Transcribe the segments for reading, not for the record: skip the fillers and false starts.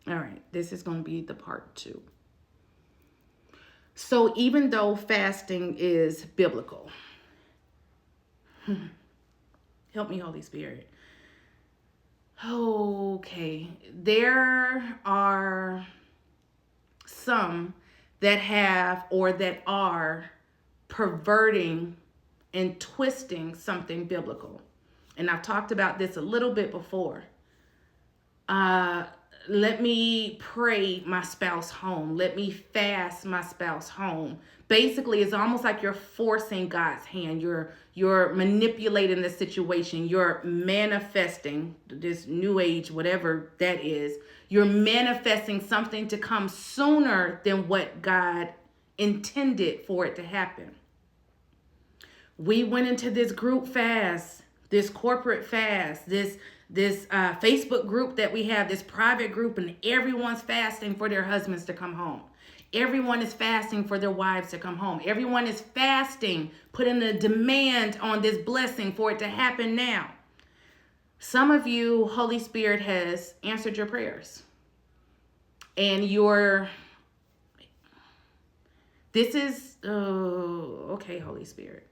All right, this is going to be the part 2. So even though fasting is biblical, help me, Holy Spirit. Okay, there are some that have or that are perverting and twisting something biblical. And I've talked about this a little bit before. Uh, Let me pray my spouse home. Let me fast my spouse home. Basically, it's almost like you're forcing God's hand. You're manipulating the situation. You're manifesting this new age, whatever that is. You're manifesting something to come sooner than what God intended for it to happen. We went into this group fast, this corporate fast, this Facebook group that we have, this private group, and everyone's fasting for their husbands to come home. Everyone is fasting for their wives to come home. Everyone is fasting, putting a demand on this blessing for it to happen now. Some of you, Holy Spirit has answered your prayers. And okay, Holy Spirit.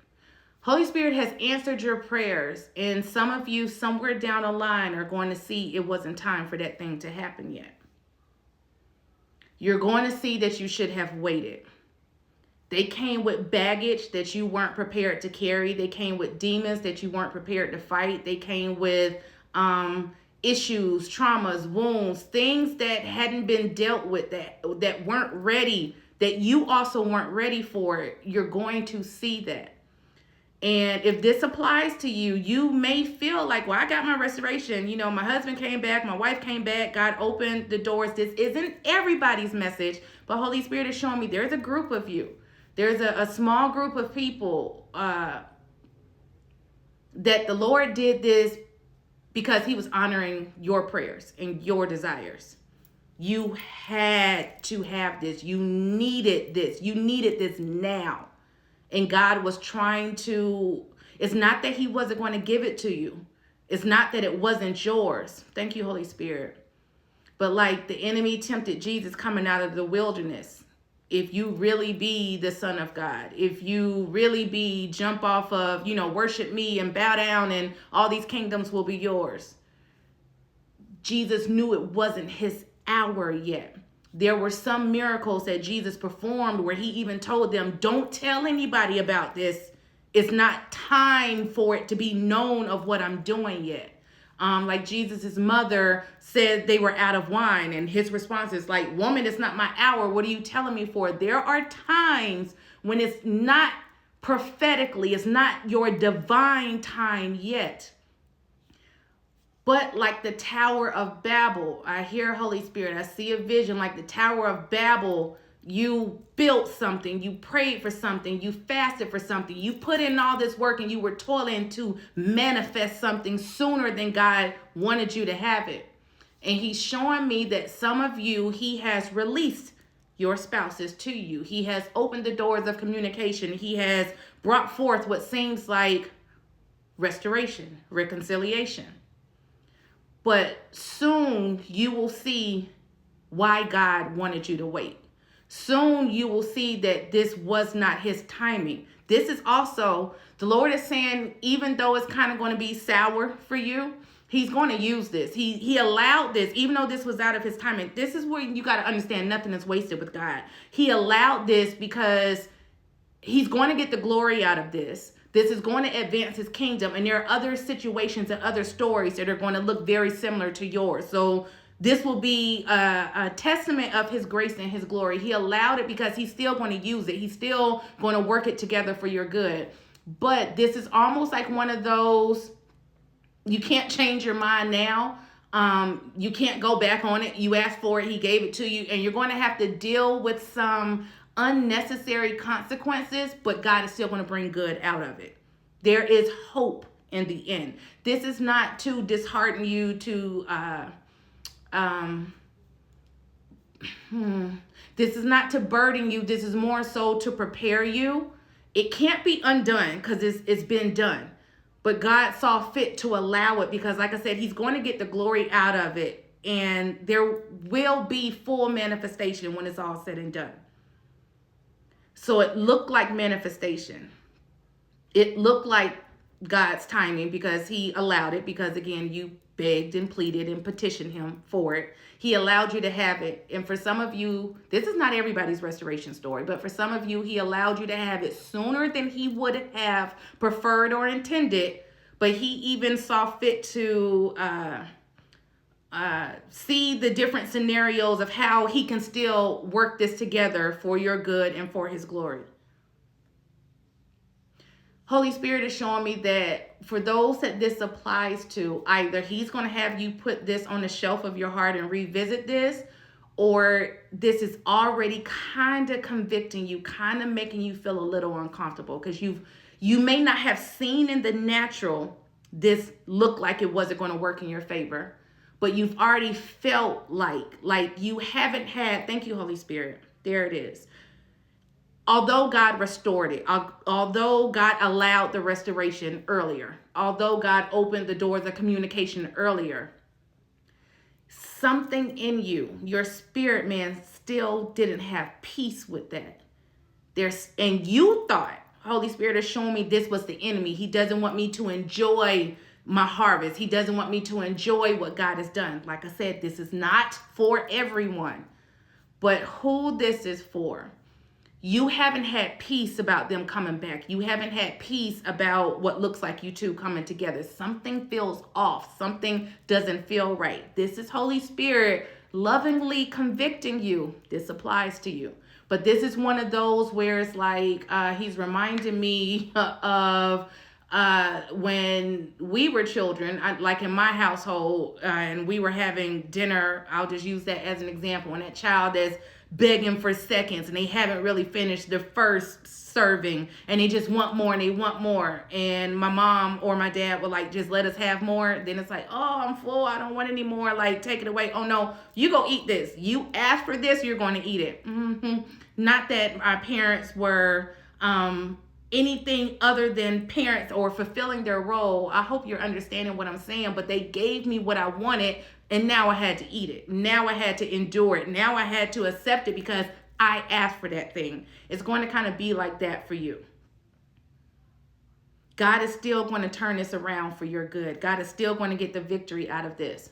Holy Spirit has answered your prayers, and some of you somewhere down the line are going to see it wasn't time for that thing to happen yet. You're going to see that you should have waited. They came with baggage that you weren't prepared to carry. They came with demons that you weren't prepared to fight. They came with issues, traumas, wounds, things that hadn't been dealt with, that weren't ready, that you also weren't ready for. You're going to see that. And if this applies to you, you may feel like, well, I got my restoration. You know, my husband came back, my wife came back, God opened the doors. This isn't everybody's message, but Holy Spirit is showing me there's a group of you. There's a small group of people that the Lord did this because he was honoring your prayers and your desires. You had to have this. You needed this. You needed this now. And God was trying to, it's not that he wasn't going to give it to you. It's not that it wasn't yours. Thank you, Holy Spirit. But like the enemy tempted Jesus coming out of the wilderness. If you really be the Son of God, if you really be jump off of, worship me and bow down and all these kingdoms will be yours. Jesus knew it wasn't his hour yet. There were some miracles that Jesus performed where he even told them, don't tell anybody about this. It's not time for it to be known of what I'm doing yet. Like Jesus's mother said they were out of wine, and his response is like, woman, it's not my hour. What are you telling me for? There are times when it's not prophetically, it's not your divine time yet. But like the Tower of Babel, I hear Holy Spirit, I see a vision like the Tower of Babel. You built something, you prayed for something, you fasted for something, you put in all this work and you were toiling to manifest something sooner than God wanted you to have it. And he's showing me that some of you, he has released your spouses to you. He has opened the doors of communication. He has brought forth what seems like restoration, reconciliation. But soon you will see why God wanted you to wait. Soon you will see that this was not his timing. This is also, the Lord is saying, even though it's kind of going to be sour for you, he's going to use this. He allowed this, even though this was out of his timing. This is where you got to understand nothing is wasted with God. He allowed this because he's going to get the glory out of this. This is going to advance his kingdom. And there are other situations and other stories that are going to look very similar to yours. So this will be a testament of his grace and his glory. He allowed it because he's still going to use it. He's still going to work it together for your good. But this is almost like one of those, you can't change your mind now. You can't go back on it. You asked for it. He gave it to you. And you're going to have to deal with some unnecessary consequences, but God is still going to bring good out of it. There is hope in the end. This is not to dishearten you, this is not to burden you. This is more so to prepare you. It can't be undone because it's been done. But God saw fit to allow it because, like I said, he's going to get the glory out of it and there will be full manifestation when it's all said and done. So it looked like manifestation. It looked like God's timing because he allowed it, because again, you begged and pleaded and petitioned him for it. He allowed you to have it. And for some of you, this is not everybody's restoration story, but for some of you, he allowed you to have it sooner than he would have preferred or intended. But he even saw fit to see the different scenarios of how he can still work this together for your good and for his glory. Holy Spirit is showing me that for those that this applies to, either he's going to have you put this on the shelf of your heart and revisit this, or this is already kind of convicting you, kind of making you feel a little uncomfortable, because you may not have seen in the natural this look like it wasn't going to work in your favor, but you've already felt like you haven't had, thank you, Holy Spirit, there it is. Although God restored it, although God allowed the restoration earlier, although God opened the doors of communication earlier, something in you, your spirit man, still didn't have peace with that. And you thought, Holy Spirit is showing me this was the enemy. He doesn't want me to enjoy my harvest. He doesn't want me to enjoy what God has done. Like I said, this is not for everyone, but who this is for. You haven't had peace about them coming back. You haven't had peace about what looks like you two coming together. Something feels off. Something doesn't feel right. This is Holy Spirit lovingly convicting you. This applies to you. But this is one of those where it's like he's reminding me of when we were children, like in my household, and we were having dinner. I'll just use that as an example. And that child is begging for seconds and they haven't really finished the first serving and they just want more and they want more, and my mom or my dad would like, just let us have more. Then it's like, oh, I'm full, I don't want any more, like take it away. Oh no, you go eat this, you asked for this, you're going to eat it. Not that our parents were anything other than parents or fulfilling their role. I hope you're understanding what I'm saying, but they gave me what I wanted, and now I had to eat it. Now I had to endure it. Now I had to accept it because I asked for that thing. It's going to kind of be like that for you. God is still going to turn this around for your good. God is still going to get the victory out of this.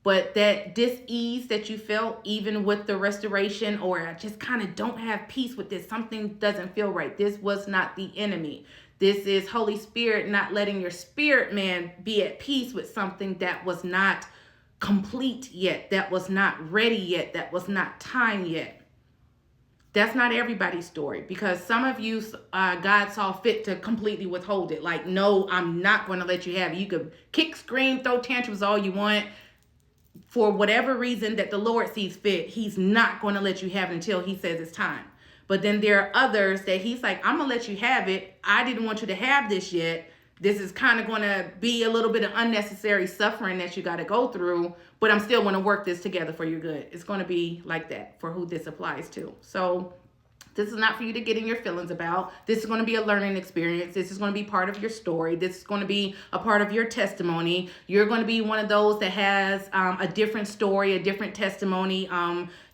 But that dis-ease that you felt, even with the restoration, or I just kind of don't have peace with this, something doesn't feel right. This was not the enemy. This is Holy Spirit not letting your spirit man be at peace with something that was not complete yet, that was not ready yet, that was not time yet. That's not everybody's story, because some of you, God saw fit to completely withhold it. Like, no, I'm not going to let you have it. You could kick, scream, throw tantrums all you want. For whatever reason that the Lord sees fit, he's not going to let you have it until he says it's time. But then there are others that he's like, I'm going to let you have it. I didn't want you to have this yet. This is kind of going to be a little bit of unnecessary suffering that you got to go through, but I'm still going to work this together for your good. It's going to be like that for who this applies to. So this is not for you to get in your feelings about. This is going to be a learning experience. This is going to be part of your story. This is going to be a part of your testimony. You're going to be one of those that has a different story, a different testimony.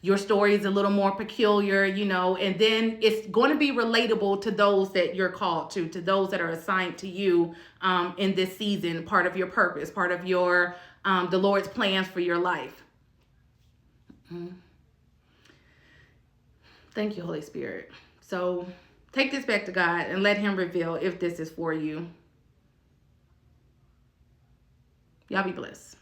Your story is a little more peculiar, and then it's going to be relatable to those that you're called to those that are assigned to you in this season, part of your purpose, part of your the Lord's plans for your life. Thank you, Holy Spirit. So take this back to God and let him reveal if this is for you. Y'all be blessed.